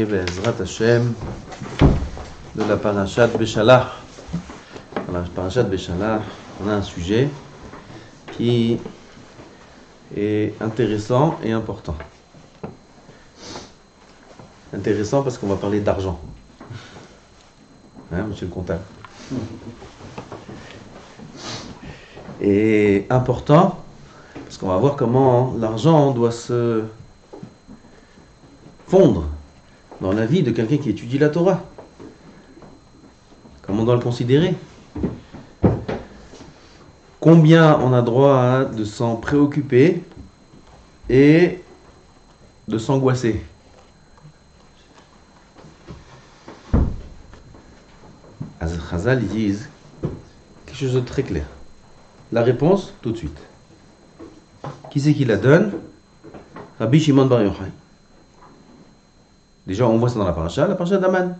Bezrat Hashem de la Parashat Beshalach. Dans la Parashat Beshalach, on a un sujet qui est intéressant et important. Intéressant parce qu'on va parler d'argent. Hein, monsieur le comptable? Et important parce qu'on va voir comment l'argent doit se fondre dans la vie de quelqu'un qui étudie la Torah. Comment on doit le considérer? Combien on a droit de s'en préoccuper et de s'angoisser? Chazal, ils disent quelque chose de très clair. La réponse, tout de suite. Qui c'est qui la donne? Rabbi Shimon Bar Yochai. Déjà, on voit ça dans la paracha d'Aman.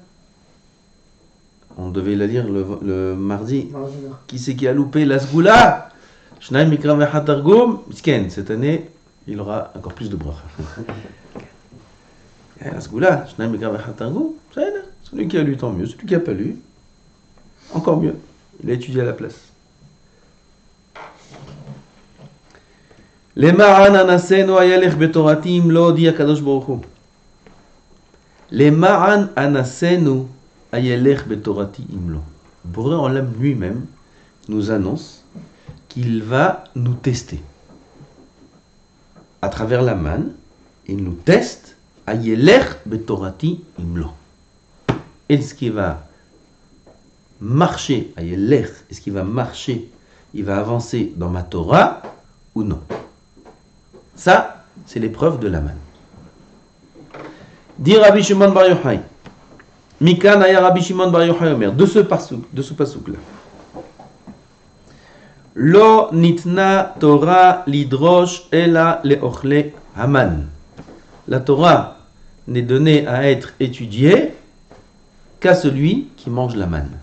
On devait la lire le mardi. Qui c'est qui a loupé la Sgoula? Shnaim Mikra Vechat Targum. Misken, cette année, il aura encore plus de bracha. La Sgoula, Shnaim Mikra Vechat Targum. Celui qui a lu, tant mieux. Celui qui n'a pas lu, encore mieux. Il a étudié à la place. Lema'an anasenu ayalech betoratim lo di HaKadosh Baruch Hu. Lema'an anasenu ayalech betorati imlo. Boré Olam lui-même nous annonce qu'il va nous tester. À travers la manne, il nous teste ayalech betorati imlo. Est-ce qu'il va marcher, ayalech, est-ce qu'il va marcher, il va avancer dans ma Torah ou non? Ça, c'est l'épreuve de la manne. Dit Rabbi Shimon Bar Yochai. Mikan aya Rabbi Shimon Bar Yochai Omer. De ce pasouk là. Lo nitna Torah lidrosh ela leochle haman. La Torah n'est donnée à être étudiée qu'à celui qui mange la manne.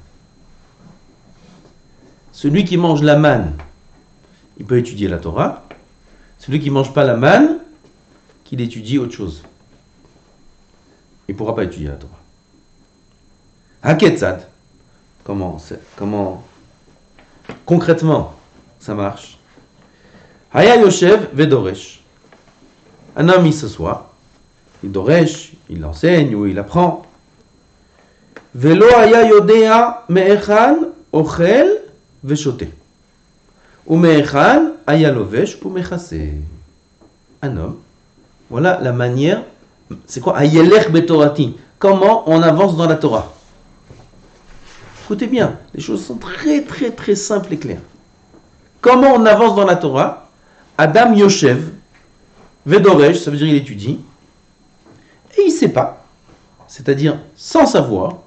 Celui qui mange la manne, il peut étudier la Torah. Celui qui ne mange pas la manne, qu'il étudie autre chose. Il ne pourra pas étudier la Torah. Haketzad, comment concrètement ça marche? Haya Yoshev Vedoresh. Un homme, il s'assoit, il doresh, il enseigne ou il apprend. Velo haya yodea me'echan ochel veshote. Ou me'echan haya lovesh ou mechase. Un homme. Voilà la manière. C'est quoi? Ayelech betorati. Comment on avance dans la Torah? Écoutez bien, les choses sont très très très simples et claires. Comment on avance dans la Torah? Adam Yoshev Vedoresh, ça veut dire il étudie, et il ne sait pas, c'est-à-dire sans savoir,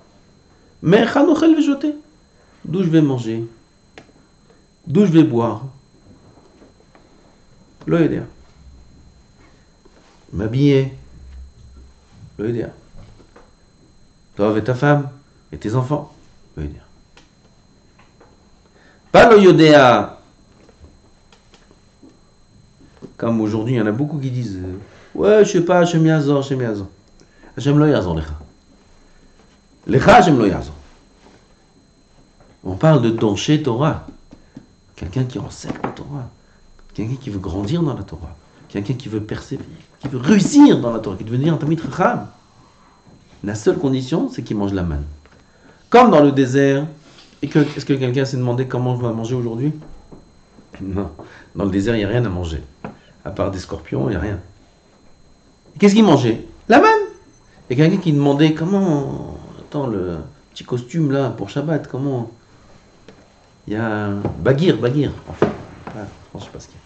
mais Chanochel Vejoté, d'où je vais manger, d'où je vais boire, l'oïdéa, m'habiller, l'oïdéa, toi avec ta femme et tes enfants, l'oïdéa. Pas l'oïdéa. Comme aujourd'hui, il y en a beaucoup qui disent ouais, je sais pas, Hashem Yazor. Hashem lo Yazor lecha. Lecha Hashem lo Yazor. On parle de donché Torah. Quelqu'un qui enseigne la Torah. Quelqu'un qui veut grandir dans la Torah. Quelqu'un qui veut persévérer, qui veut réussir dans la Torah, qui veut devenir un Tamid Chacham. La seule condition, c'est qu'il mange la manne. Comme dans le désert. Est-ce que quelqu'un s'est demandé comment je vais manger aujourd'hui? Non. Dans le désert, il n'y a rien à manger. À part des scorpions, il n'y a rien. Et qu'est-ce qu'il mangeait? La manne. Il y a quelqu'un qui demandait comment... Attends, le petit costume là pour Shabbat, comment... Il y a un... Bagir, enfin. Je ne sais pas ce qu'il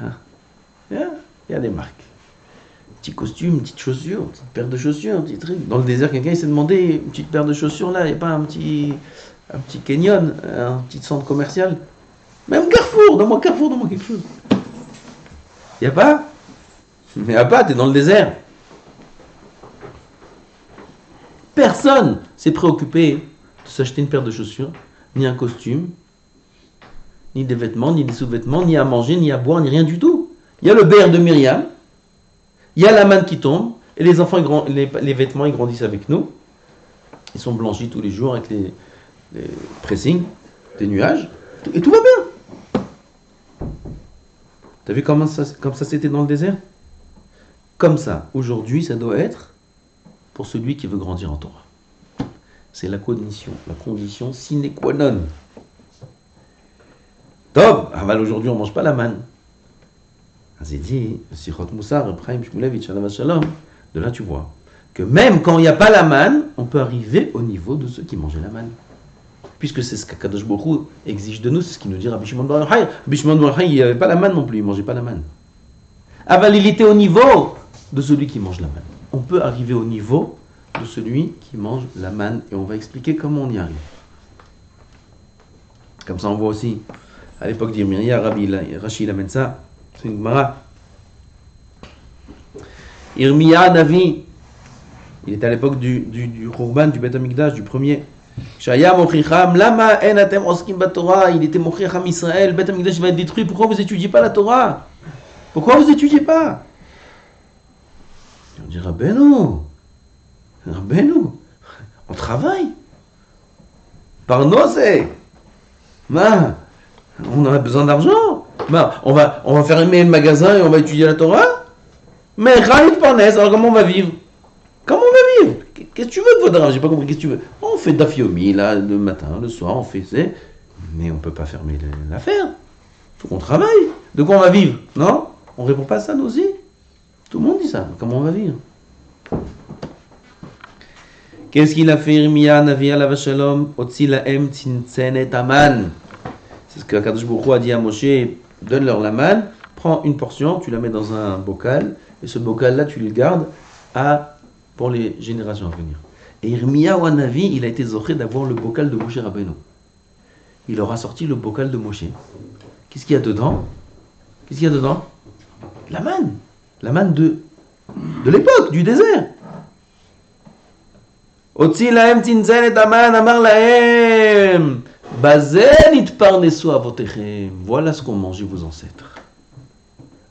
y a. Hein? Il y a des marques. Petit costume, une petite chaussure, une petite paire de chaussures, un petit truc. Dans le désert, quelqu'un il s'est demandé une petite paire de chaussures là, il n'y a pas un petit canyon, un petit centre commercial. Même Carrefour, donne-moi quelque chose. Il n'y a pas? Il n'y a pas, t'es dans le désert. Personne s'est préoccupé de s'acheter une paire de chaussures, ni un costume, ni des vêtements, ni des sous-vêtements, ni à manger, ni à boire, ni rien du tout. Il y a le bear de Myriam, Il y a la manne qui tombe, et les enfants, les vêtements, ils grandissent avec nous. Ils sont blanchis tous les jours avec les pressings des nuages, et tout va bien. T'as vu comme ça c'était dans le désert? Comme ça, aujourd'hui, ça doit être pour celui qui veut grandir en Torah. C'est la condition sine qua non. Top, aval aujourd'hui on mange pas la manne. J'ai dit, Sichot Moussar, Ephraim Shmulevitch, Shalom, de là tu vois que même quand il n'y a pas la manne, on peut arriver au niveau de ceux qui mangeaient la manne. Puisque c'est ce qu'Akadosh Baruch Hu exige de nous, c'est ce qu'il nous dit Rabbi Shimon bar Yochai. Rabbi Shimon bar Yochai, il n'y avait pas la manne non plus, il ne mangeait pas la manne. Aval, il était au niveau de celui qui mange la manne. On peut arriver au niveau de celui qui mange la manne et on va expliquer comment on y arrive. Comme ça on voit aussi, à l'époque d'Irmia, Rashi amène ça, c'est une Gemara. Irmia Navi, il était à l'époque du Khurban, du Beth Amikdash, du premier. Shaya Mochicham, Lama En Atem Oskim Batorah, il était Mochicham Israël, Beth Amikdash va être détruit, pourquoi vous n'étudiez pas la Torah? Pourquoi vous n'étudiez pas? On dit Rabbeinu, on travaille. Par nosé. On a besoin d'argent. On va fermer le magasin et on va étudier la Torah. Mais Khalit Parnes, alors comment on va vivre? Comment on va vivre? Qu'est-ce que tu veux de votre argent? J'ai pas compris, qu'est-ce que tu veux? On fait dafyomi, là, le matin, le soir, on fait c'est. Mais on peut pas fermer l'affaire. Faut qu'on travaille. De quoi on va vivre? Non? On répond pas à ça, nous aussi? Tout le monde dit ça. Comment on va vivre? Qu'est-ce qu'il a fait Irmia, Navi alav shalom, Otzi lahem tzintzenet aman. C'est ce que Akadosh Baruch Hu a dit à Moshe, donne-leur la manne, prends une portion, tu la mets dans un bocal, et ce bocal-là, tu le gardes pour les générations à venir. Et Irmia ou Navi, il a été zoché d'avoir le bocal de Moshe Rabbeinu. Il aura sorti le bocal de Moshe. Qu'est-ce qu'il y a dedans? La manne. La manne de l'époque, du désert. Otzi lahem tzintzenet aman, amar lahem. Bazel itparnesu avotechem. Voilà ce qu'ont mangé vos ancêtres.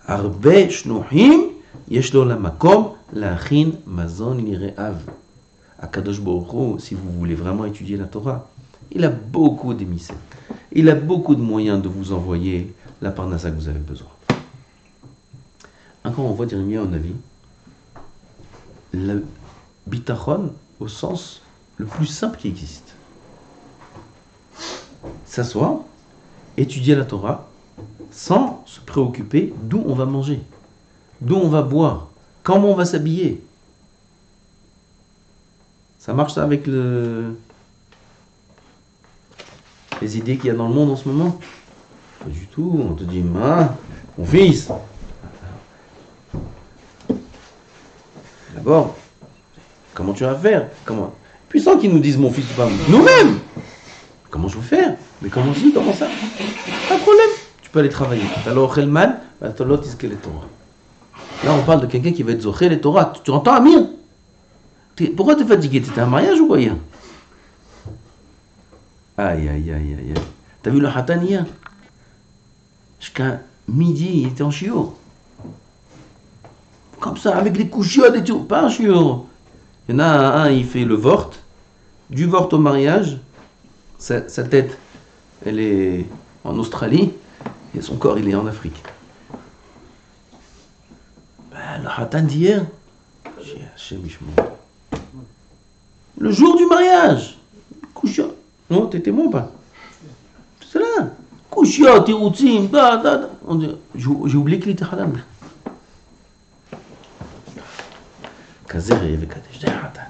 Arbe shnuhim yeshlo lamakom lachin mazon lireav. Akadosh Baruch Hu, si vous voulez vraiment étudier la Torah, il a beaucoup d'émissaires. Il a beaucoup de moyens de vous envoyer la parnassa que vous avez besoin. Encore on voit Jérémie en avis, le bitachon au sens le plus simple qui existe. S'asseoir, étudier la Torah, sans se préoccuper d'où on va manger, d'où on va boire, comment on va s'habiller. Ça marche ça avec les idées qu'il y a dans le monde en ce moment? Pas du tout. On te dit, mon fils, d'abord, comment tu vas faire? Puis sans qu'ils nous disent mon fils, pas nous-mêmes. Comment je vais faire? Mais comment ça? Pas de problème. Tu peux aller travailler. Alors, Helman, t'as l'autre isque les Torah. Là, on parle de quelqu'un qui va être zoché les Torah. Tu entends, Amir? Pourquoi t'es fatigué? T'étais à un mariage ou quoi hier? Aïe. T'as vu le Hatan hier? Jusqu'à midi, il était en chiot. Comme ça, avec les couchiottes et tout. Pas un chiot. Il y en a un, il fait le vort. Du vort au mariage, sa tête, elle est en Australie, et son corps, il est en Afrique. Le Hatan d'hier, le jour du mariage, couchiotte. Non, t'es témoin ou pas? C'est là. Couchiotte, tiroutim, j'ai oublié qu'il était halal. Kazer et Vekadesh, c'est Hatan.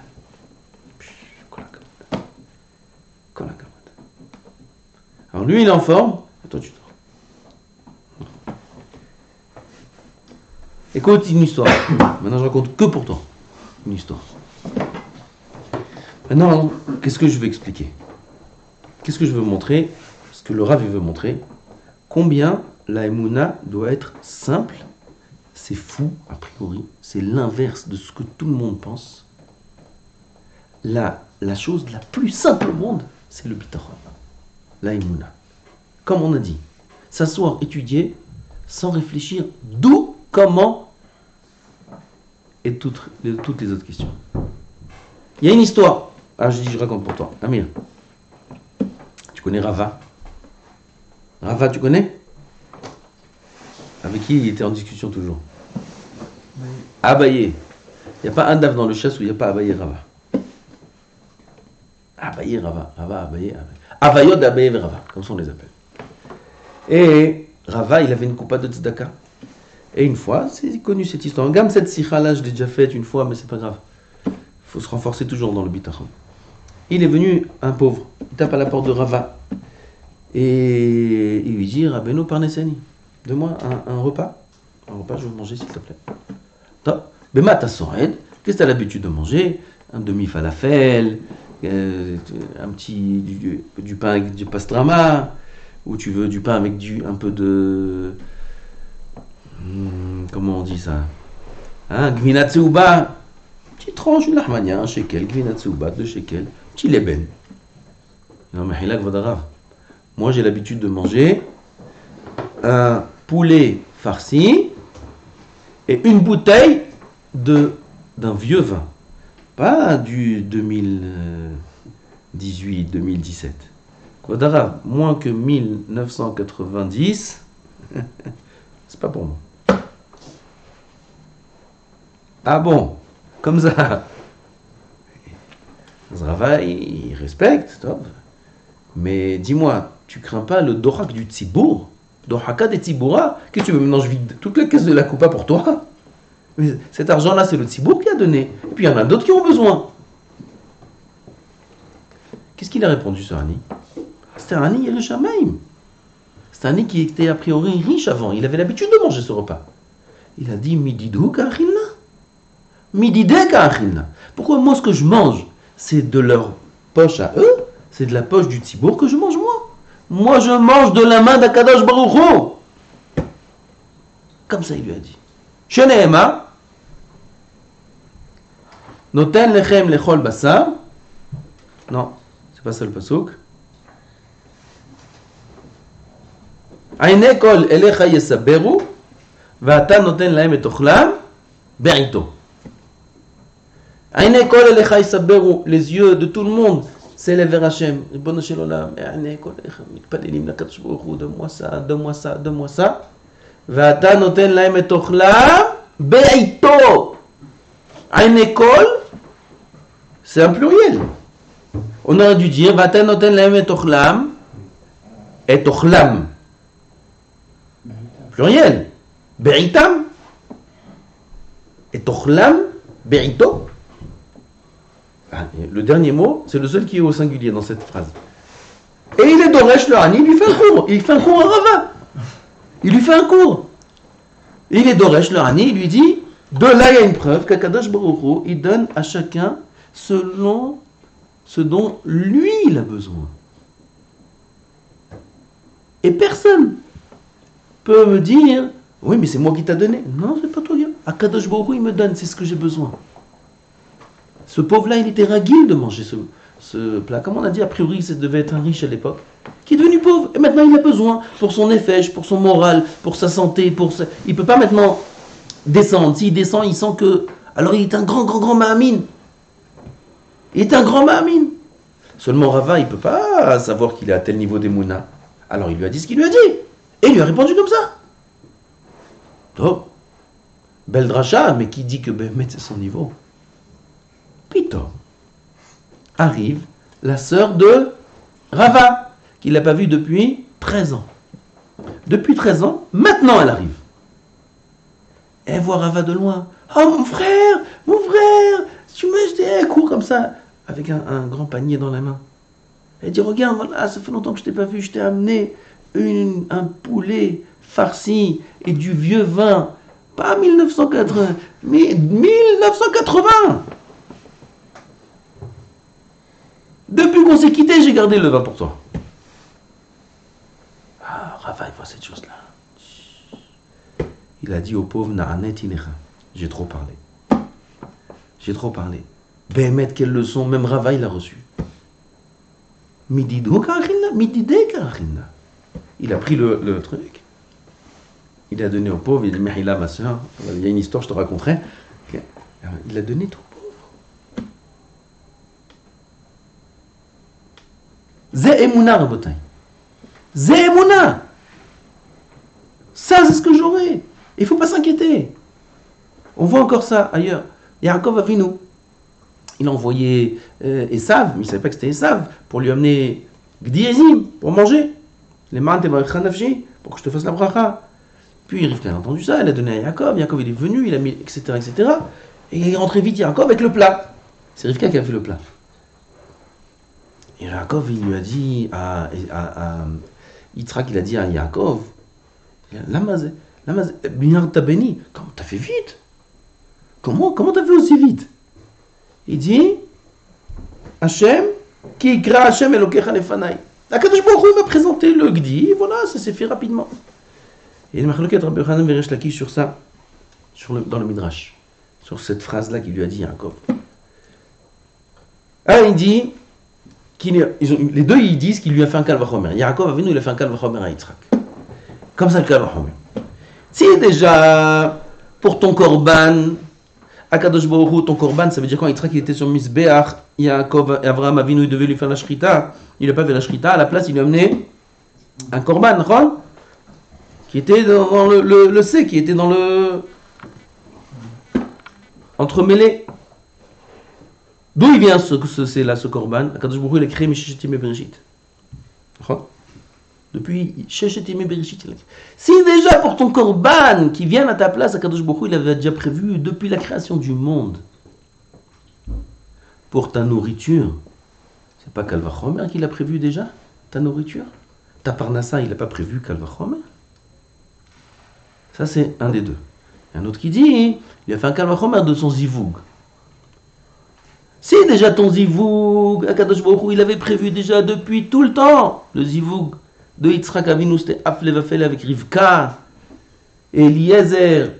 Alors lui, il est en forme. Toi, tu dors. Écoute une histoire. Maintenant, je raconte que pour toi. Une histoire. Maintenant, qu'est-ce que je veux expliquer? Qu'est-ce que je veux montrer? Ce que le Rav veut montrer. Combien la Emouna doit être simple. C'est fou, a priori. C'est l'inverse de ce que tout le monde pense. La chose la plus simple au monde, c'est le bitachon. La Emouna. Comme on a dit. S'asseoir, étudier, sans réfléchir d'où, comment et toutes les autres questions. Il y a une histoire. Ah, je raconte pour toi. Amir, tu connais Rava? Rava, tu connais? Avec qui il était en discussion toujours? Abaye. Il n'y a pas un daf dans le chasse où il n'y a pas Abaye Rava. Abaye Rava. Rava, Abaye, Abaye. Avayod, Abaye et Rava, comme ça on les appelle. Et Rava, il avait une coupa de tzedaka. Et une fois, c'est connu cette histoire. Gamme cette sikha-là, je l'ai déjà faite une fois, mais c'est pas grave. Il faut se renforcer toujours dans le bitachon. Il est venu un pauvre, il tape à la porte de Rava. Et il lui dit, Rabbeinu Parnessani, donne-moi un repas. Un repas, je veux manger s'il te plaît. Bema tassored, qu'est-ce que tu as l'habitude de manger? Un demi-falafel, un petit du pain avec du pastrama, ou tu veux du pain avec un peu de... comment on dit ça? Gvina tseuba, petite tranche, une lahmania, un shekel, gvina tseuba, 2 shekels, petit leben. Non mais hilak vadarav. Moi j'ai l'habitude de manger un poulet farci et une bouteille d'un vieux vin. Pas du 2018-2017. Vadarav, moins que 1990, c'est pas pour moi. Ah bon, comme ça. Zrava, il respecte, top. Mais dis-moi, tu crains pas le dohak du tzibour? Dohaka des tziboura? Qu'est-ce que tu veux maintenant? Je vide toute la caisse de la coupa pour toi? Mais cet argent-là, c'est le tzibour qui a donné. Et puis il y en a d'autres qui ont besoin. Qu'est-ce qu'il a répondu, ce Rani? C'était un Rani Yerushalayim. C'était un Rani qui était a priori riche avant. Il avait l'habitude de manger ce repas. Il a dit Mididou ka'achilna. Mididé ka'achilna. Pourquoi moi, ce que je mange, c'est de leur poche à eux? C'est de la poche du tzibour que je mange moi. Moi, je mange de la main d'Akadosh Baruch Hu. Comme ça, il lui a dit. Sheneema, noten lechem lechol basar. Non, c'est pas ça le pasuk. Aine kol elecha yesaberu, ve'ata noten lahem et ochlam be'ito. Aine kol elecha yesaberu, les yeux de tout le monde s'élèvent vers Hachem. Ribono shel olam, aine kol elecha mitpalelim lakadosh baruch hu, donne-moi ça, donne-moi ça, donne-moi ça. Ve'ata noten lahem et ochlam be'ito. Aine kol, c'est un pluriel. On aurait dû dire Ve'ata noten lahem et ochlam, et ochlam. Pluriel. Be'itam. Et ochlam, be'ito. Le dernier mot, c'est le seul qui est au singulier dans cette phrase. Et il est Doresh le Hani, il lui fait un cours. Il fait un cours à Rava. Il lui fait un cours. Et il est Doresh le Hani, il lui dit, de là il y a une preuve qu'Akadosh Baruch Hu, il donne à chacun selon ce dont lui il a besoin. Et personne peut me dire, oui mais c'est moi qui t'a donné. Non, c'est pas toi. Akadosh Baruch Hu, il me donne, c'est ce que j'ai besoin. Ce pauvre-là, il était raguil de manger ce plat. Comme on a dit, a priori, ça devait être un riche à l'époque, qui est devenu pauvre. Et maintenant, il a besoin, pour son effet, pour son moral, pour sa santé, il ne peut pas maintenant descendre. S'il descend, il sent que... Alors, il est un grand mahamine. Il est un grand mahamine. Seulement, Rava, il ne peut pas savoir qu'il est à tel niveau d'Emouna. Alors, il lui a dit ce qu'il lui a dit. Et il lui a répondu comme ça. Donc, belle dracha, mais qui dit que Béhémet, c'est son niveau? Pitom. Arrive la sœur de Rava, qu'il n'a pas vue depuis 13 ans. Depuis 13 ans, maintenant elle arrive. Elle voit Rava de loin. Oh mon frère, tu m'as jeté un cours comme ça, avec un grand panier dans la main. Elle dit, regarde, voilà, ça fait longtemps que je t'ai pas vu, je t'ai amené un poulet farci et du vieux vin. Pas 1980, mais 1980. Depuis qu'on s'est quitté, j'ai gardé le vin pour toi. Ah, Rava, il voit cette chose-là. Il a dit au pauvre Na'anet Inecha. J'ai trop parlé. Béhémet, quelle leçon, même Rava, il l'a reçu. Mididé karachina. Il a pris le truc. Il a donné au pauvre, il a dit, Mehila, ma soeur, il y a une histoire, je te raconterai. Alors, il a donné tout pauvre. Zé Emouna, Rabotai. Zé Emouna. Ça, c'est ce que j'aurai. Il ne faut pas s'inquiéter. On voit encore ça ailleurs. Yaakov Avinu, il a envoyé Esav, mais il ne savait pas que c'était Esav, pour lui amener Gdiezim, pour manger. Les man Tevarichanavji, pour que je te fasse la bracha. Puis Rivka a entendu ça, elle a donné à Yaakov. Yaakov il est venu, il a mis, etc., etc. Et il est rentré vite, Yaakov, avec le plat. C'est Rivka qui a fait le plat. Et Yaakov, il lui a dit à Yitzhak, il a dit à Yaakov, Lamazé, Binar t'a béni. Comment t'as fait vite? Comment t'as fait aussi vite? Il dit, Hachem, qui gra Hachem Elokecha lefanai. Akadosh Baruch Hu m'a présenté le Gdi, et voilà, ça s'est fait rapidement. Et le Machloket Rabbi Yochanan Veresh Lakish sur ça, dans le Midrash, sur cette phrase-là qu'il lui a dit Yaakov. Ah, il dit, les deux ils disent qu'il lui a fait un Kal Vachomer. Yaakov Avinu, il a fait un Kal Vachomer à Yitzhak. Comme ça le Kal Vachomer. Si déjà, pour ton korban, Akadosh Baruch Hu, ton korban, ça veut dire quand Yitzhak il était sur Misbeach, Yaakov, Avraham Avinu, il devait lui faire la shrita. Il n'a pas fait la shrita, à la place il lui a amené un korban, qui était dans le C, qui était dans le entremêlé. D'où il vient ce korban? Akadosh Baruch Hu, il a créé Mishishetim et Bereshit. Depuis Sheshetim et Bereshit. Si déjà pour ton korban qui vient à ta place, Akadosh Baruch Hu, il avait déjà prévu depuis la création du monde. Pour ta nourriture, c'est pas Kal Vachomer qu'il a prévu déjà, ta nourriture? Ta parnassa, il n'a pas prévu Kal Vachomer? Ça, c'est un des deux. Il y a un autre qui dit, il a fait un Kal Vachomer de son zivoug. Si déjà ton zivoug, Akadosh Baruch Hu, il avait prévu déjà depuis tout le temps, le zivoug de Yitzhak Avinu, c'était Afle Vafel avec Rivka, et Eliezer,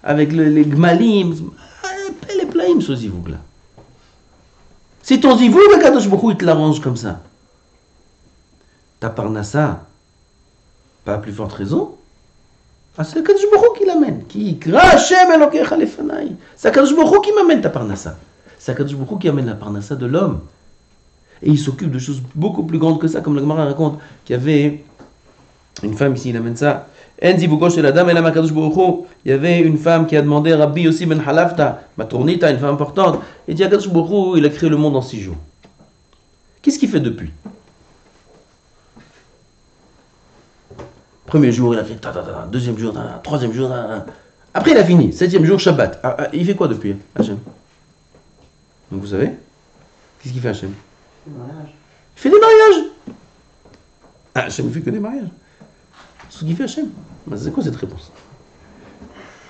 avec les Gmalim, les Plaïm, ce zivoug-là. Si ton zivoug, Akadosh Baruch Hu, il te l'arrange comme ça. Ta parnassa, pas à plus forte raison, c'est Akadosh Baruch Hu qui l'amène. Qui Hashem Elokecha lefanai. C'est Akadosh Baruch Hu qui m'amène ta parnassa. C'est Akadosh Baruch Hu qui amène la parnassa de l'homme. Et il s'occupe de choses beaucoup plus grandes que ça, comme la Gemara raconte qu'il y avait une femme ici, il amène ça. En zivugo shel adam elam Akadosh Baruch Hu. Il y avait une femme qui a demandé Rabbi Yossi ben Halavta, Matronita, une femme importante. Et dit Akadosh Baruch Hu, il a créé le monde en 6 jours. Qu'est-ce qu'il fait depuis? Premier jour, il a fait deuxième jour, troisième jour, après il a fini, 7e jour, Shabbat. Il fait quoi depuis, Hachem? Donc vous savez, qu'est-ce qu'il fait Hachem? Il fait des mariages. Hachem ne fait que des mariages. C'est ce qu'il fait Hachem. C'est quoi cette réponse?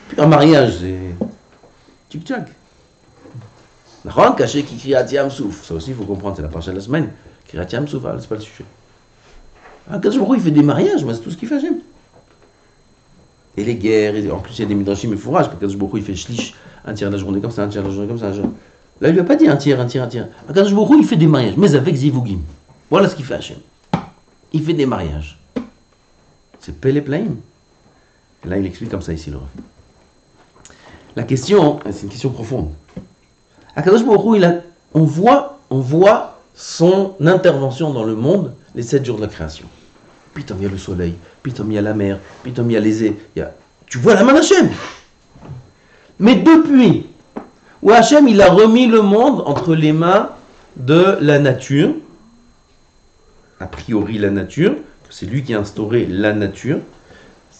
Puis un mariage, c'est tchik-tchak. Naran, caché qui crie Atiam Souf. Ça aussi, il faut comprendre, c'est la partie de la semaine. Crie Atiam Souf, c'est pas le sujet. Akadosh Baruch Hu, il fait des mariages, c'est tout ce qu'il fait Hachem. Et les guerres, en plus il y a des midrashim et fourrages, Akadosh Baruch Hu, il fait shlish, un tiers de la journée comme ça, un tiers de la journée comme ça. Là, il lui a pas dit un tiers. Akadosh Baruch Hu, il fait des mariages, mais avec zivugim. Voilà ce qu'il fait Hachem. Il fait des mariages. C'est Pele Plaim. Et là, il explique comme ça ici le ref. La question, c'est une question profonde. Akadosh Baruch Hu, on voit son intervention dans le monde les 7 jours de la création. Pitom, il y a le soleil, pitom, il y a la mer, pitom, il y a les ais. Tu vois la main d'Hachem. Mais depuis où Hachem il a remis le monde entre les mains de la nature, a priori la nature, c'est lui qui a instauré la nature.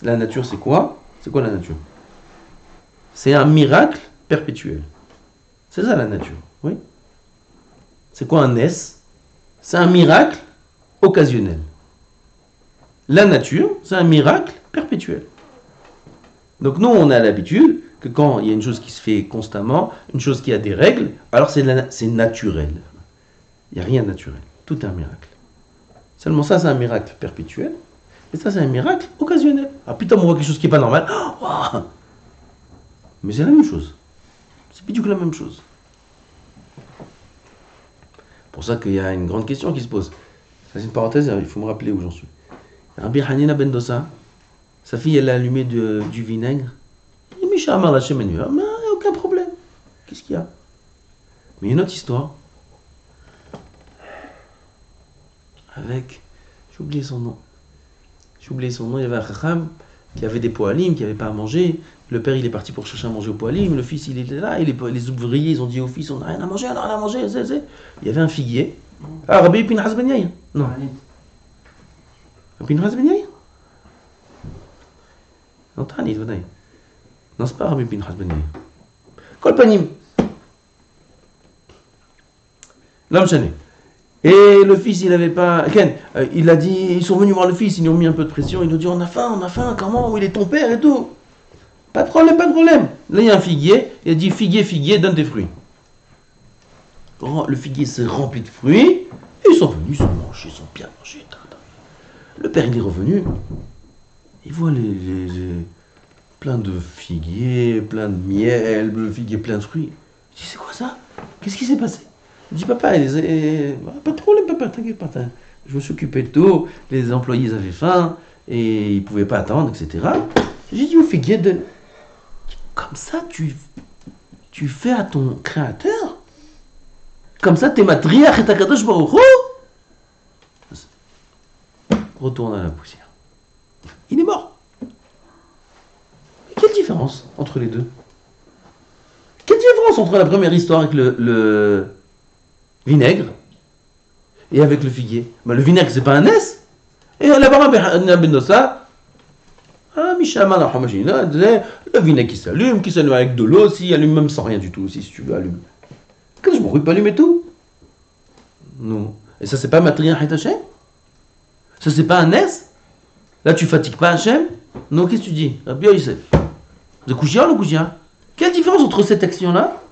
La nature c'est quoi? C'est quoi la nature? C'est un miracle perpétuel. C'est ça la nature, oui. C'est quoi un S? C'est un miracle occasionnel. La nature, c'est un miracle perpétuel. Donc nous, on a l'habitude que quand il y a une chose qui se fait constamment, une chose qui a des règles, alors c'est naturel. Il n'y a rien de naturel. Tout est un miracle. Seulement ça, c'est un miracle perpétuel. Et ça, c'est un miracle occasionnel. Alors putain, on voit quelque chose qui n'est pas normal. Oh, mais c'est la même chose. C'est plus du tout la même chose. C'est pour ça qu'il y a une grande question qui se pose. Ça, c'est une parenthèse, il faut me rappeler où j'en suis. Rabbi Hanina ben Dosa, sa fille, elle a allumé du vinaigre. Et Misha Amar la Shemen, mais il n'y a aucun problème. qu'est-ce qu'il y a? Mais il y a une autre histoire. Avec, j'ai oublié son nom, il y avait un chacham qui avait des poalim, qui n'avait pas à manger. Le père, il est parti pour chercher à manger au poalim, le fils, il était là, et les ouvriers, ils ont dit au fils, on n'a rien à manger, Il y avait un figuier. Ah, Rabbi Pinchas ben Yair. Non. Rabbi Pinchas ben Yair. Non, Tanit, Vadaï. Non, c'est pas Rabbi Pinchas ben Yair. Kol panim. L'homme chané. Et le fils, il n'avait pas... Ken, il a dit, ils sont venus voir le fils, ils lui ont mis un peu de pression, ils lui ont dit, on a faim, comment, où il est ton père et tout. Pas de problème. Là, il y a un figuier, il a dit, figuier, donne des fruits. Le figuier s'est rempli de fruits, et ils sont venus, ils sont bien mangés. Le père, il est revenu, il voit plein de figuiers, plein de miel, le figuier plein de fruits. Il dit, c'est quoi ça? Qu'est-ce qui s'est passé? Il dit, papa, pas de problème, papa, t'inquiète pas. Je me suis occupé de tout, les employés avaient faim, et ils ne pouvaient pas attendre, etc. J'ai dit au figuier, comme ça, tu fais à ton créateur? Comme ça, t'es matriarche et ta kadosh baruch hu? Retourne à la poussière. Il est mort. Quelle différence entre les deux? Quelle différence entre la première histoire avec le vinaigre et avec le figuier? Le vinaigre, c'est pas un S. Et là-bas, Ben Dossa, le vinaigre qui s'allume avec de l'eau, s'il allume même sans rien du tout, si tu veux allumer. Quand je m'en pas allumer tout? Non. Et ça, c'est pas Matriarch et Hachem? Ça, c'est pas un S? Là, tu fatigues pas Hachem? Non, qu'est-ce que tu dis? Rabbi Yosef. De Kouchia ou le Kouchia? Quelle différence entre cette action-là,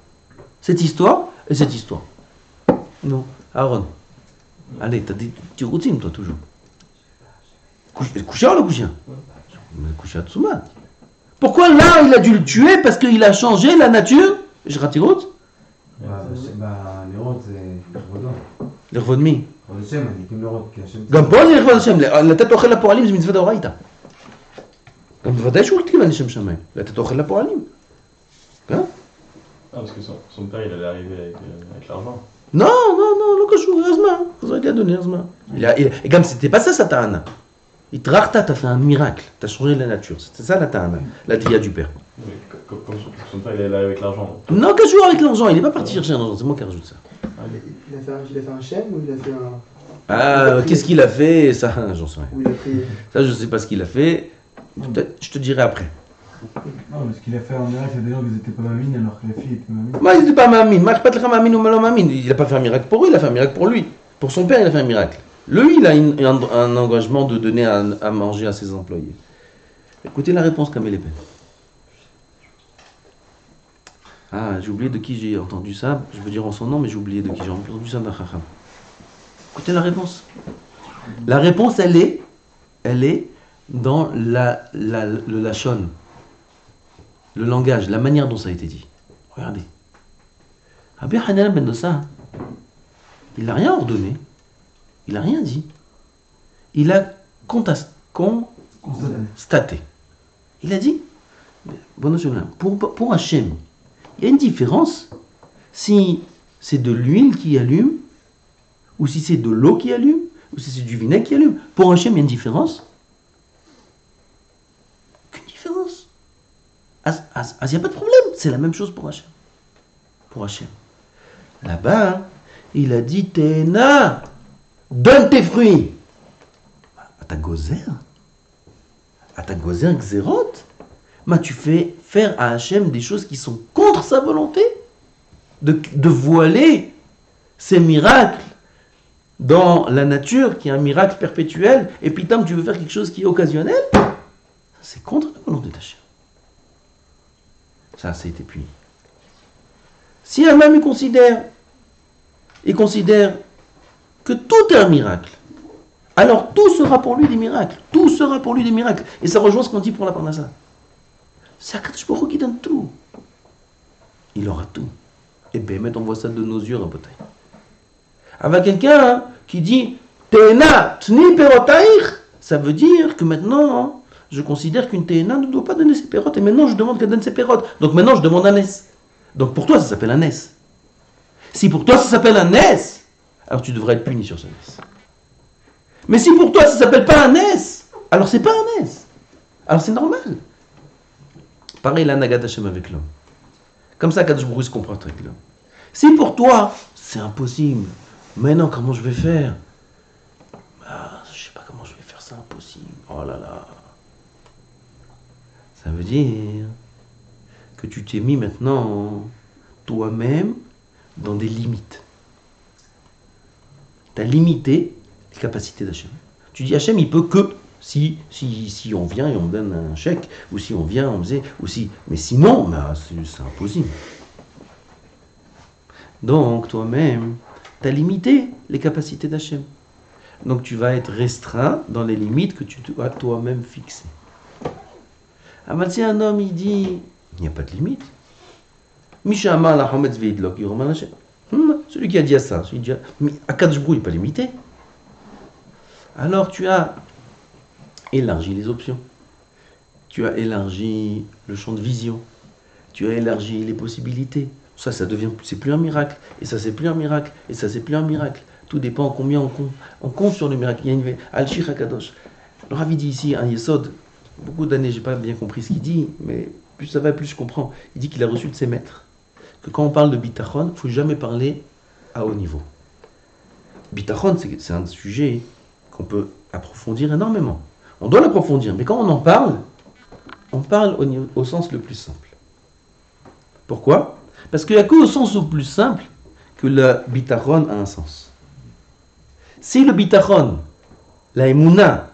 cette histoire, et cette histoire? Non. Aaron. Allez, t'as des routines, toi, toujours. Kouchia ou le Kouchia? Kouchia Tsuma. Pourquoi là, il a dû le tuer parce qu'il a changé la nature? Je rate route? לראות זה לכבודו. לכבוד מי? לכבוד השם, אני הקים לראות, כי השם... גם פה זה לכבוד השם, לתת אוכל לפועלים זה מצווה דאורייתא. גם בוודאי שהוא התכוון לשם שמיים, לתת אוכל לפועלים. כן? parce que son père, il allait arriver avec l'argent. Non, לא קשור, אז מה? אדוני, אז מה? Et גם c'était pas ça sa ta'ana. Itrachta, t'as fait un miracle, t'as changé la nature, c'était ça la ta'ana, la dia du père. Mais comme son père, il allait avec l'argent. Non, qu'un jour avec l'argent, il n'est pas parti chercher l'argent, c'est moi qui rajoute ça. Il a fait un chêne ou il a fait un... Ah, qu'est-ce qu'il a fait? Ça, j'en sais rien. Ou il a pris... Ça, je ne sais pas ce qu'il a fait, je te dirai après. Non, mais ce qu'il a fait en miracle, c'est des gens qui n'étaient pas mamines alors que la fille était mamine. Moi, il n'était pas mamine, moi, je ne sais pas mamine ou mal mamine, il n'a pas fait un miracle pour eux, il a fait un miracle pour lui. Pour son père, il a fait un miracle. Lui, il a un engagement de donner à manger à ses employés. Écoutez la réponse comme elle est belle. Ah, j'ai oublié de qui j'ai entendu ça. Je veux dire en son nom, mais j'ai oublié de qui j'ai entendu ça d'un chacham. Écoutez la réponse. La réponse, elle est dans le lachon, le langage, la manière dont ça a été dit. Regardez. Rabbi Hanan ben Dossa, il n'a rien ordonné. Il n'a rien dit. Il a constaté. Il a dit, pour Hachem, il y a une différence si c'est de l'huile qui allume, ou si c'est de l'eau qui allume, ou si c'est du vinaigre qui allume. Pour Hachem, il y a une différence. Aucune différence. Il n'y a pas de problème. C'est la même chose pour Hachem. Pour Hachem. Là-bas, il a dit, Téna, donne tes fruits. À ta gozer Xérot. Tu fais faire à Hachem des choses qui sont contre sa volonté, de voiler ces miracles dans la nature, qui est un miracle perpétuel, et puis tant que tu veux faire quelque chose qui est occasionnel, c'est contre la volonté d'Hachem. Ça a été puni. Si un homme il considère que tout est un miracle, alors tout sera pour lui des miracles. Tout sera pour lui des miracles. Et ça rejoint ce qu'on dit pour la Parnassa. C'est Akadosh Baruch Hu qui donne tout. Il aura tout. Et bien, on voit ça de nos yeux, Rabotai. Avec quelqu'un qui dit Te'ena tni perotaich, ça veut dire que maintenant, je considère qu'une Te'ena ne doit pas donner ses pérotes. Et maintenant, je demande qu'elle donne ses pérotes. Donc maintenant, je demande un S. Donc pour toi, ça s'appelle un nes. Si pour toi, ça s'appelle un nes, alors tu devrais être puni sur ce nes. Mais si pour toi, ça s'appelle pas un nes, alors c'est pas un nes. Alors c'est normal. Pareil, la Nagat Hashem avec l'homme. Comme ça, Kadosh Baruch Hu se comprend avec l'homme. Si pour toi, c'est impossible, mais non, comment je vais faire? Je sais pas comment je vais faire, c'est impossible. Oh là là. Ça veut dire que tu t'es mis maintenant toi-même dans des limites. Tu as limité les capacités d'Hachem. Tu dis Hachem, il peut que si on vient et on me donne un chèque, ou si on vient, on faisait, ou si. Mais sinon, c'est impossible. Donc, toi-même, tu as limité les capacités d'Hachem. Donc, tu vas être restreint dans les limites que tu dois toi-même fixer. Ah, mais si un homme, il dit, il n'y a pas de limite. Mishama la Hametz veidlok, Yoroman Hachem. Celui qui a dit ça, celui qui a dit, mais Akadosh Baruch Hu, il n'est pas limité. Alors, tu as élargi les options. Tu as élargi le champ de vision. Tu as élargi les possibilités. Ça devient, c'est plus un miracle. Et ça, c'est plus un miracle. Et ça, c'est plus un miracle. Tout dépend combien on compte sur le miracle. Il y a une Al-Shir HaKadosh. Le Ravi dit ici un Yesod. Beaucoup d'années, j'ai pas bien compris ce qu'il dit, mais plus ça va, plus je comprends. Il dit qu'il a reçu de ses maîtres que quand on parle de bitachon, il ne faut jamais parler à haut niveau. Bitachon, c'est un sujet qu'on peut approfondir énormément. On doit l'approfondir, mais quand on parle au sens le plus simple. Pourquoi? Parce qu'il n'y a qu'au sens le plus simple que le bitachon a un sens. Si le bitachon, la émouna,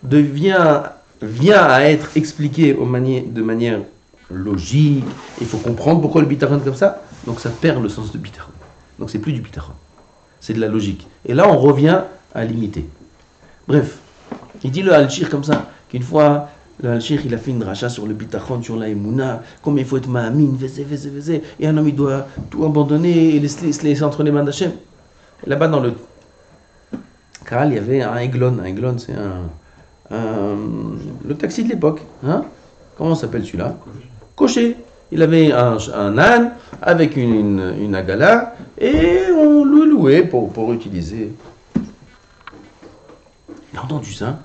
vient à être expliqué de manière logique, il faut comprendre pourquoi le bitachon comme ça, donc ça perd le sens de bitachon. Donc c'est plus du bitachon, c'est de la logique. Et là on revient à l'imiter. Bref, il dit le Al-Shir comme ça, qu'une fois le Al-Shir il a fait une dracha sur le bitachon, sur la émouna, combien il faut être ma'amin, et un homme il doit tout abandonner et se laisser entre les mains d'Hachem. Là-bas dans le Karal, il y avait un aiglon. Un aiglon, c'est le taxi de l'époque. Hein? Comment s'appelle celui-là? Cocher. Il avait un âne avec une agala et on le louait pour utiliser. Il a entendu ça.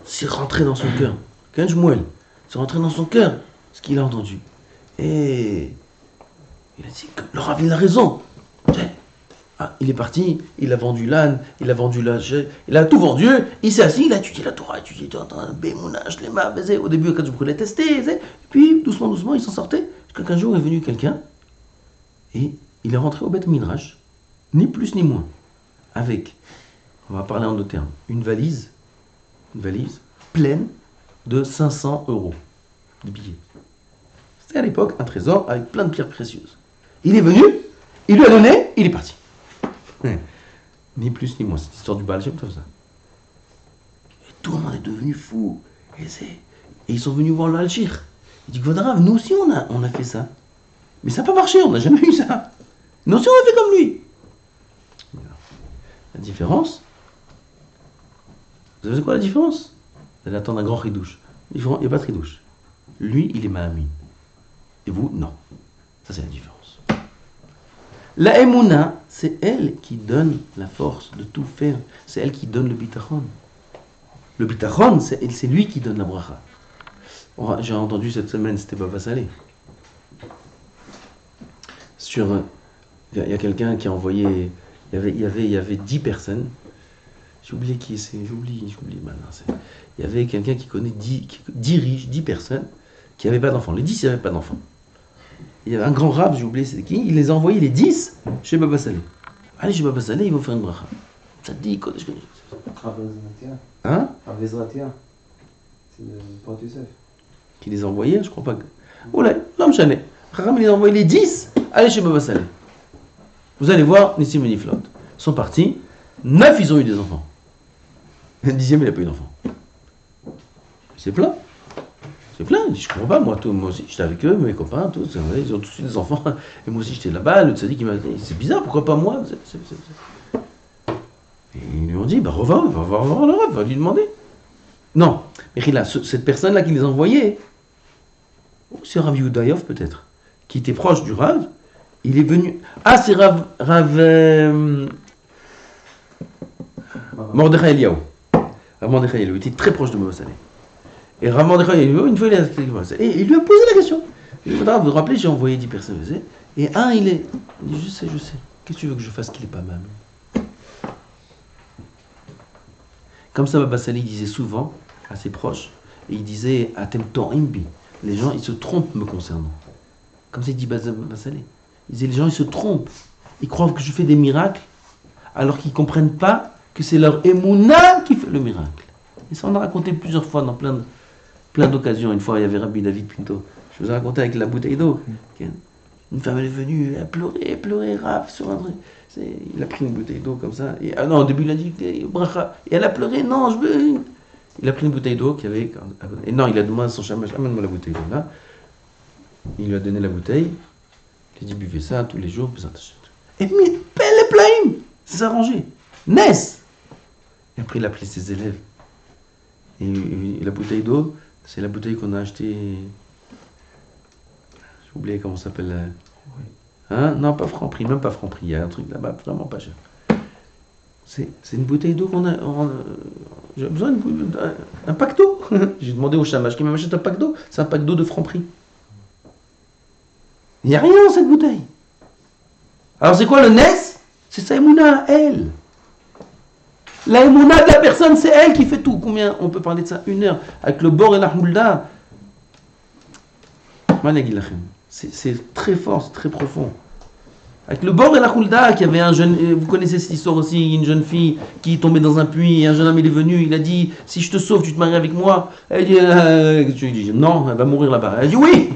C'est rentré dans son cœur. Kenjmouel. C'est rentré dans son cœur ce qu'il a entendu. Et il a dit que le Rav, il a raison. Il est parti, il a vendu l'âne, il a vendu il a tout vendu, il s'est assis, il a étudié la Torah, au début, quand je voulais tester, et puis doucement, il s'en sortait, jusqu'à qu'un jour est venu quelqu'un, et il est rentré au Beth Midrash, ni plus ni moins, avec, on va parler en deux termes, une valise pleine de 500 € de billets. C'était à l'époque un trésor avec plein de pierres précieuses. Il est venu, il lui a donné, il est parti. Ni plus ni moins, cette histoire du Baal Shem Tov, ça. Et tout le monde est devenu fou. Et ils sont venus voir le Al-Shir. Il dit, Kvodarav, nous aussi on a fait ça. Mais ça n'a pas marché, on n'a jamais eu ça. Nous aussi on a fait comme lui. La différence, vous savez quoi la différence? Vous allez attendre un grand ridouche. Il n'y a pas de ridouche. Lui, il est ma'amin. Et vous, non. Ça, c'est la différence. La Emouna, c'est elle qui donne la force de tout faire. C'est elle qui donne le bitachon. Le bitachon, c'est lui qui donne la bracha. J'ai entendu cette semaine, c'était Baba Salé. Il y a quelqu'un qui a envoyé. Il y avait 10 personnes. J'ai oublié qui c'est. J'oublie maintenant. Il y avait quelqu'un qui connaît 10 riches, 10 personnes qui n'avaient pas d'enfants. Les 10 n'avaient pas d'enfants. Il y avait un grand rab, j'ai oublié c'était qui, il les a envoyés les 10 chez Baba Salé. Allez chez Baba Salé, ils vont faire une bracha. Ça te dit, quoi? Hein? Avezratia. C'est le Port Youssef. Qui les a envoyés, je crois pas que. Oula, l'homme chané. Haram, il les a envoyés les 10, allez chez Baba Salé. Vous allez voir, Nissim et Niflot. Ils sont partis, 9 ils ont eu des enfants. Le 10e, il n'a pas eu d'enfant. C'est plein. C'est plein, je comprends pas, moi aussi j'étais avec eux, mes copains, tous, ils ont tous eu des enfants, et moi aussi j'étais là-bas, le tzaddik il m'a dit, c'est bizarre, pourquoi pas moi? Et ils lui ont dit, va voir le Rav, va lui demander. Non, mais là, cette personne-là qui les a envoyés, c'est Rav Yudayov peut-être, qui était proche du Rav, il est venu. Ah, c'est Rav Mordechai Eliyahu. Rav Mordechai Eliyahu était très proche de Baba Saleh. Et Rav Mordechai Eliyahu, une fois, il a attaqué Baba Saleh. Et il lui a posé la question. Il lui a dit, vous vous rappelez, j'ai envoyé 10 personnes. Et un, il dit, je sais. Qu'est-ce que tu veux que je fasse qu'il n'est pas mal? Comme ça, Baba Saleh disait souvent à ses proches, et il disait, Atemton imbi, les gens, ils se trompent me concernant. Comme ça, il dit Baba Saleh. Il disait, les gens, ils se trompent. Ils croient que je fais des miracles, alors qu'ils ne comprennent pas que c'est leur émouna qui fait le miracle. Et ça, on a raconté plusieurs fois dans plein d'occasions. Une fois, il y avait Rabbi David Pinto. Je vous ai raconté avec la bouteille d'eau. Une femme, elle est venue, elle a pleuré, Rav, sur un truc. Il a pris une bouteille d'eau comme ça. Et, non, au début, il a dit, bracha. Et elle a pleuré, non, je veux une. Il a pris une bouteille d'eau qu'il y avait. Et non, il a demandé à son chamash, amène-moi la bouteille d'eau là. Il lui a donné la bouteille. Il a dit, buvez ça tous les jours. Et mais, les plaïm, c'est arrangé. Ness. Et après, il a appelé ses élèves. Et la bouteille d'eau, c'est la bouteille qu'on a achetée. J'ai oublié comment ça s'appelle. Hein? Non, pas Franprix, même pas Franprix. Il y a un truc là-bas vraiment pas cher. C'est une bouteille d'eau qu'on a. J'ai besoin d'un pack d'eau. J'ai demandé au chamash qui m'achète un pack d'eau. C'est un pack d'eau de Franprix. Il n'y a rien dans cette bouteille. Alors c'est quoi le Ness? C'est sa émouna, elle. La émouna de la personne, c'est elle qui fait tout. Combien on peut parler de ça? 1 heure. Avec le bord et la hulda. C'est très fort, c'est très profond. Avec le bord et la hulda, qu'il y avait un jeune, vous connaissez cette histoire aussi, une jeune fille qui est tombée dans un puits, et un jeune homme il est venu, il a dit, si je te sauve, tu te maries avec moi. Elle dit, non, elle va mourir là-bas. Elle dit, oui.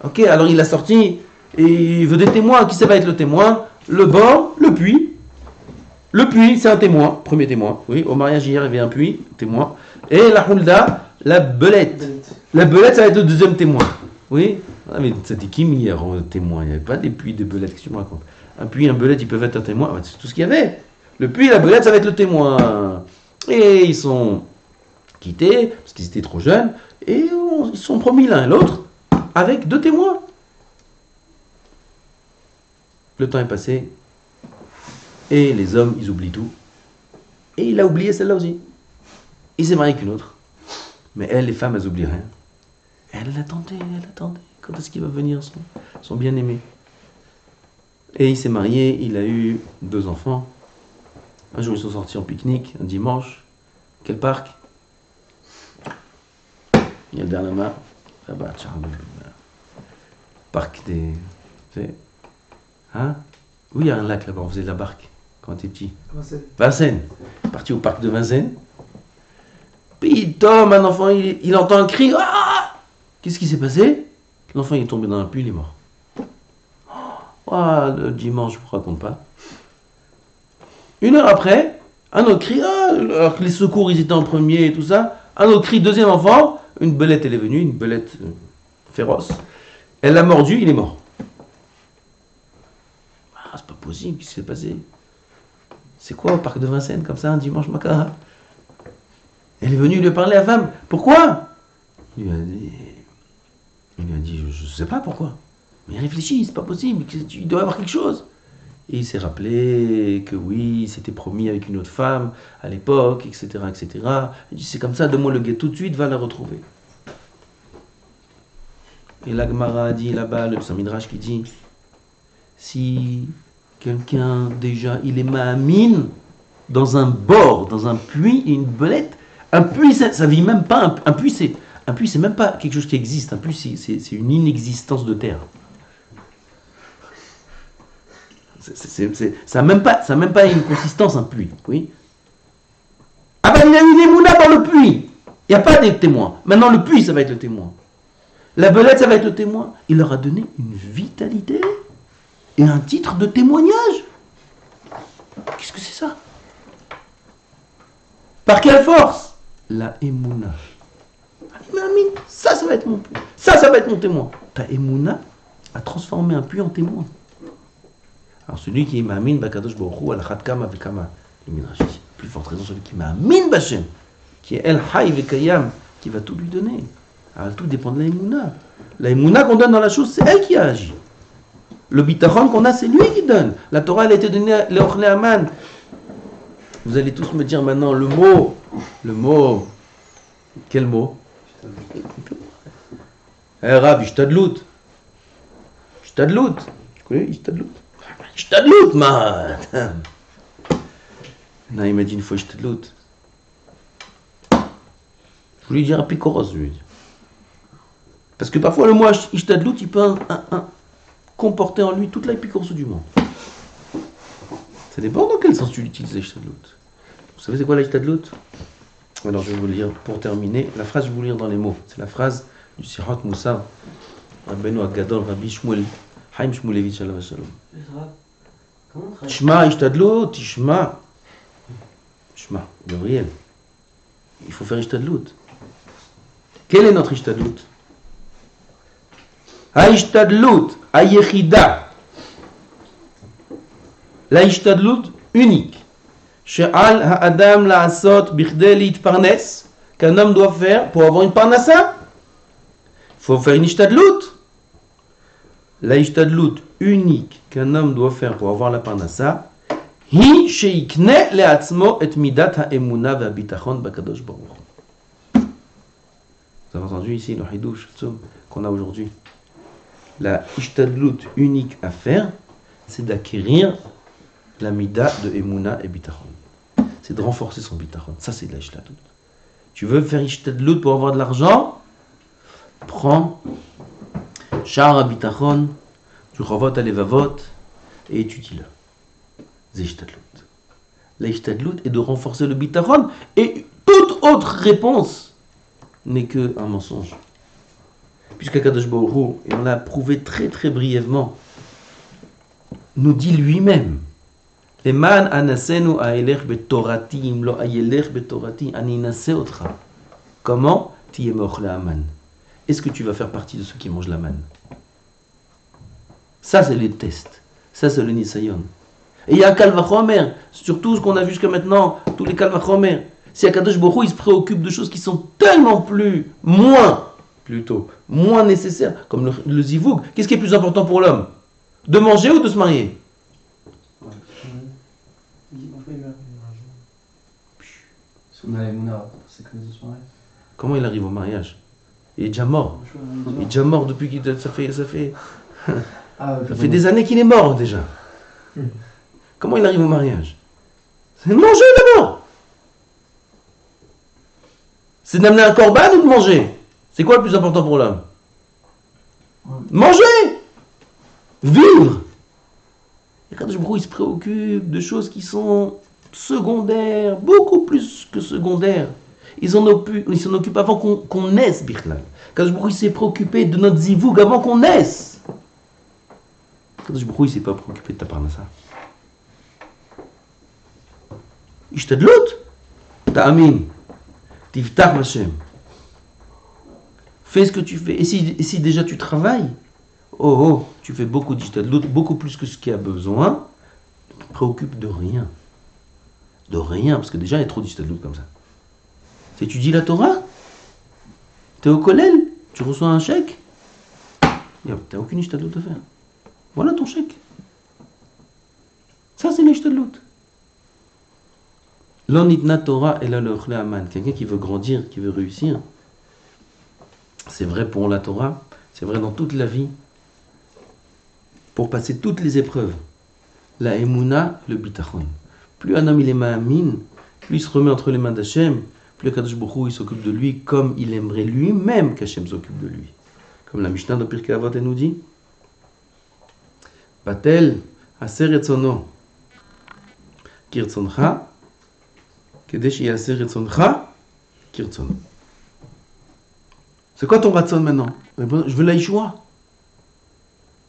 Ok, alors il a sorti, et il veut des témoins. Qui ça va être le témoin? Le bord, le puits. Le puits, c'est un témoin, premier témoin. Oui, au mariage hier, il y avait un puits, témoin. Et la hulda, la belette. La belette, ça va être le deuxième témoin. Oui. Ah, mais c'était qui hier témoin? Il n'y avait pas des puits, des belettes, qu'est-ce que tu me racontes? Un puits, un belette, ils peuvent être un témoin. Ah, c'est tout ce qu'il y avait. Le puits et la belette, ça va être le témoin. Et ils sont quittés, parce qu'ils étaient trop jeunes, et ils se sont promis l'un et l'autre, avec 2 témoins. Le temps est passé, et les hommes, ils oublient tout. Et il a oublié celle-là aussi. Il s'est marié avec une autre. Mais elle, les femmes, elles oublient rien. Elle attendait. Quand est-ce qu'il va venir, son bien-aimé? Et il s'est marié, il a eu 2 enfants. Un jour, ils sont sortis en pique-nique, un dimanche. Quel parc? Il y a le Bernama, là-bas, parc des... Hein? Oui, il y a un lac là-bas, on faisait de la barque quand on était petit. Vincennes. Parti au parc de Vincennes. Puis Tom, un enfant, il entend un cri. Ah! Qu'est-ce qui s'est passé? L'enfant il est tombé dans un puits, il est mort. Oh, le dimanche, je ne vous raconte pas. 1 heure après, un autre cri. Ah, alors que les secours ils étaient en premier et tout ça. Un autre cri, deuxième enfant. Une belette elle est venue, une belette féroce. Elle l'a mordu, il est mort. Ah, c'est pas possible, qu'est-ce qui s'est passé? C'est quoi au parc de Vincennes comme ça un dimanche macabre? Elle est venue lui parler à la femme. Pourquoi? Il lui a dit, je ne sais pas pourquoi. Mais réfléchis, c'est pas possible, il doit y avoir quelque chose. Et il s'est rappelé que oui, il s'était promis avec une autre femme à l'époque, etc., etc. Il dit, c'est comme ça, donne-moi le guet tout de suite, va la retrouver. Et l'Agmara a dit là-bas, le Midrash qui dit, si quelqu'un déjà, il est ma'amine dans un bord, dans un puits, une belette, un puits, ça vit même pas, un puits c'est même pas quelque chose qui existe, un puits c'est une inexistence de terre. Ça n'a même pas une consistance, un puits, oui. Ah ben il y a une émouna dans le puits, il n'y a pas de témoins. Maintenant le puits ça va être le témoin. La belette ça va être le témoin. Il leur a donné une vitalité et un titre de témoignage. Qu'est-ce que c'est ça? Par quelle force? La émouna. Ça va être mon puits. Ça va être mon témoin. Ta émouna a transformé un puits en témoin. Alors celui qui m'amine bakadosh borou al khatkama vekama, le midrash dit, plus forte raison celui qui m'amine bachem, qui est el hay vekayam, qui va tout lui donner. Alors tout dépend de la émouna. La émouna qu'on donne dans la chose, c'est elle qui a agi. Le bitachon qu'on a, c'est lui qui donne. La Torah, elle a été donnée à Léochné Aman. Vous allez tous me dire maintenant le mot, quel mot? Rab, Ishtadlut. Ishtadlut. Tu connais Ishtadlut? Ishtadlut, man. Non, il m'a dit une fois Ishtadlut. Je voulais dire un picoros, je lui ai dit. Parce que parfois le mot Ishtadlut, il peut comporter en lui toute la picoros du monde. Ça dépend dans quel sens tu l'utilises, Ishtadlut. Vous savez c'est quoi la Ishtadlut? Alors je vais vous le lire pour terminer. La phrase, je vais vous lire dans les mots. C'est la phrase du Sirat Moussa, Rabbeinu Agadol, Rabbi Shmuel, Haim Shmulevitch Alav Shalom. Shma Ishtadlut, Shma, Gabriel. Il faut faire Ishtadlut. Quelle est notre Ishtadlut? Ishtadlut, Yechida. La Ishtadlut unique. She'al ha'adam la'asot bichdei litparnes, qu'un homme doit faire pour avoir une parnassa. Il faut faire une ishtadlut. La ishtadlut unique qu'un homme doit faire pour avoir la parnassa, hi sheikne le'atzmo et midat ha'emuna ve'abitachon bakadosh baruch. Vous avez entendu ici le hidouch qu'on a aujourd'hui. La ishtadlut unique à faire, c'est d'acquérir la mida de emuna et bitachon. C'est de renforcer son bitachon. Ça, c'est de la ishtadlut. Tu veux faire ishtadlut pour avoir de l'argent? Prends Sha'ar HaBitachon du Chovot HaLevavot et étudie-le. C'est ishtadlut. La ishtadlut est de renforcer le bitachon et toute autre réponse n'est qu'un mensonge. Puisque Kadosh Baruch Hu, et on l'a prouvé très très brièvement, nous dit lui-même Leman anasenu aelech betorati imlo ayelech betorati ani nase otra. Comment? Tiyemor la aman. Est-ce que tu vas faire partie de ceux qui mangent la manne? Ça c'est les tests. Ça c'est le nisayon. Et il y a un kalvachomer, surtout ce qu'on a vu jusqu'à maintenant, tous les kalvachomer. Si Akadosh Baruch Hu, il se préoccupe de choses qui sont tellement moins nécessaires, comme le zivoug. Qu'est-ce qui est plus important pour l'homme? De manger ou de se marier? Comment il arrive au mariage? Il est déjà mort. Il est déjà mort depuis qu'il... Ça fait des années qu'il est mort déjà. Comment il arrive au mariage? C'est de manger d'abord. C'est d'amener un corban ou de manger? C'est quoi le plus important pour l'homme? Manger! Vivre! Et quand il se préoccupe de choses qui sont secondaires, beaucoup plus que secondaires. Il s'en occupe avant qu'on naisse, Birlal. Quand il s'est préoccupé de notre zivoug avant qu'on naisse. Quand il ne s'est pas préoccupé de ta parnassa. Ishtadlut, ta'amin, tiftach Hashem. Fais ce que tu fais. Et si déjà tu travailles, tu fais beaucoup d'ishtadlut, beaucoup plus que ce qu'il y a besoin, tu te préoccupes de rien. De rien, parce que déjà il y a trop d'ishtadlut comme ça. Tu étudies la Torah, tu es au kollel, tu reçois un chèque, tu n'as aucune ishtadlut à faire. Voilà ton chèque. Ça c'est l'ishtadlut. L'onitna Torah et la l'ochle aman. Quelqu'un qui veut grandir, qui veut réussir, c'est vrai pour la Torah, c'est vrai dans toute la vie, pour passer toutes les épreuves. La emuna, le bitachon. Plus un homme il est ma'amin, plus il se remet entre les mains d'Hachem, plus Kadosh Baruch Hu il s'occupe de lui comme il aimerait lui-même qu'Hachem s'occupe de lui. Comme la Mishnah de Pirkei Avot elle nous dit, Batel aser etzono kirtzoncha kedesh yaser etzoncha kirtzono. C'est quoi ton ratson maintenant? Je veux la Yeshua,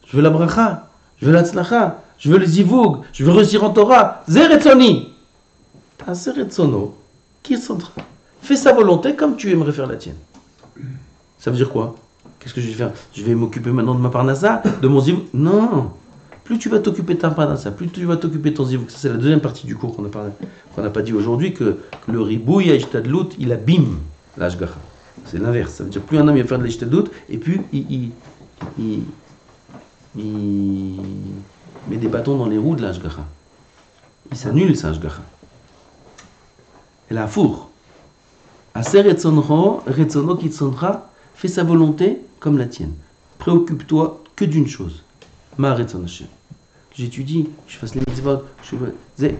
je veux la bracha, je veux la tzlacha, je veux le zivoug, je veux réussir en Torah. Zer etzoni aser etzono kirtzoncha. Fais sa volonté comme tu aimerais faire la tienne. Ça veut dire quoi? Qu'est-ce que je vais faire? Je vais m'occuper maintenant de ma parnassa, de mon zivoug? Non. Plus tu vas t'occuper de ta parnassa, plus tu vas t'occuper de ton zivoug. Ça c'est la deuxième partie du cours qu'on n'a pas dit aujourd'hui, que le ribouille ishtadlut, il abîme l'ashgacha. C'est l'inverse. Ça veut dire plus un homme il va faire de l'ishtadlut, et plus il met des bâtons dans les roues de l'Ashgacha. Il s'annule sa Ashgacha. Et la four. Aser etzonro, retzono kitzonra, fais sa volonté comme la tienne. Préoccupe-toi que d'une chose. Ma retzon Hashem. J'étudie, je fasse les mitzvot, je fais.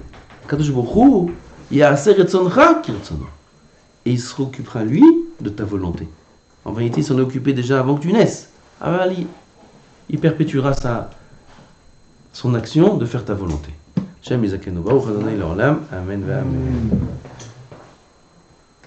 Kadosh Baruch Hu, ya'aser etzonra kitzonro. Et il se préoccupera, lui, de ta volonté. En vérité, il s'en est occupé déjà avant que tu naisses. Alors, il perpétuera son action de faire ta volonté. Shem Yizakenu Baruch Adonai L'Olam. Amen ve Amen.